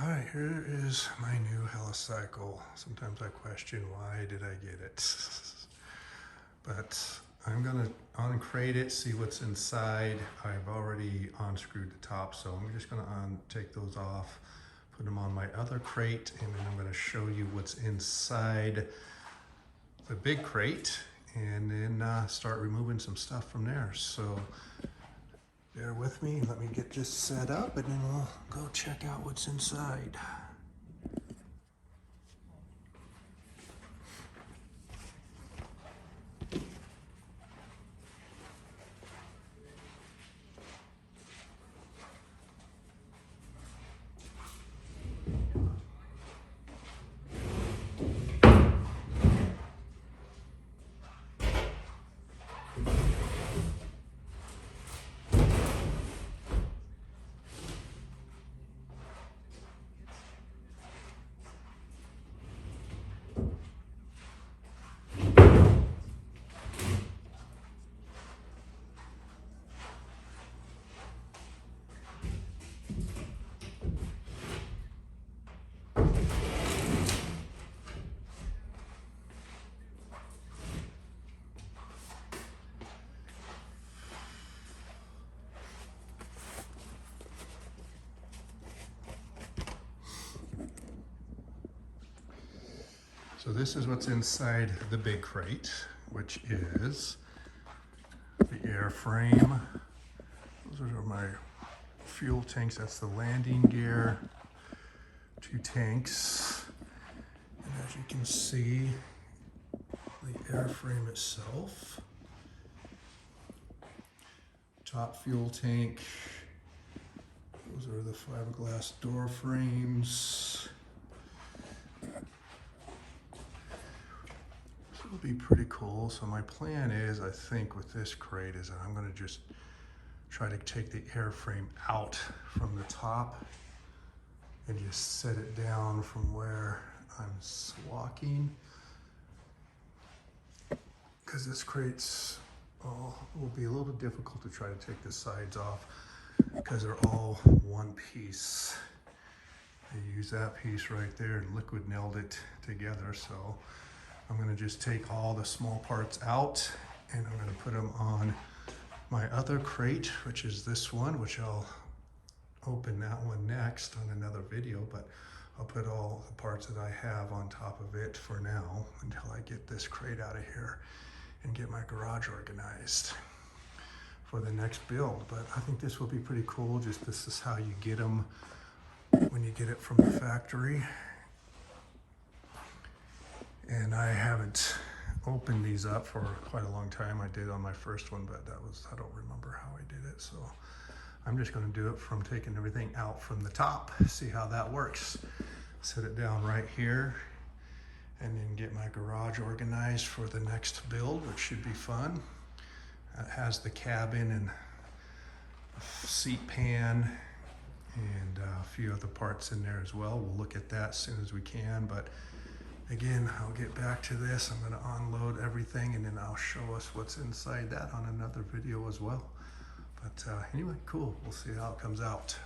All right, here is my new Helicycle. Sometimes I question why did I get it, but I'm gonna uncrate it, see what's inside. I've already unscrewed the top, so I'm just gonna take those off, put them on my other crate, and then I'm gonna show you what's inside the big crate, and then start removing some stuff from there. So bear with me, let me get this set up, and then we'll go check out what's inside. So this is what's inside the big crate, which is the airframe. Those are my fuel tanks. That's the landing gear, 2 tanks. And as you can see, the airframe itself, top fuel tank. Those are the fiberglass door frames. Will be pretty cool. So my plan is, I think with this crate, is that I'm going to just try to take the airframe out from the top and just set it down from where I'm walking, because this crate's will be a little bit difficult to try to take the sides off because they're all one piece. I used that piece right there and liquid nailed it together, so I'm going to just take all the small parts out and I'm going to put them on my other crate, which is this one, which I'll open that one next on another video, but I'll put all the parts that I have on top of it for now until I get this crate out of here and get my garage organized for the next build. But I think this will be pretty cool. Just this is how you get them when you get it from the factory. And I haven't opened these up for quite a long time. I did on my first one, but I don't remember how I did it. So I'm just going to do it from taking everything out from the top, see how that works. Set it down right here and then get my garage organized for the next build, which should be fun. It has the cabin and a seat pan and a few other parts in there as well. We'll look at that as soon as we can, but again, I'll get back to this. I'm going to unload everything and then I'll show us what's inside that on another video as well. But anyway, cool. We'll see how it comes out.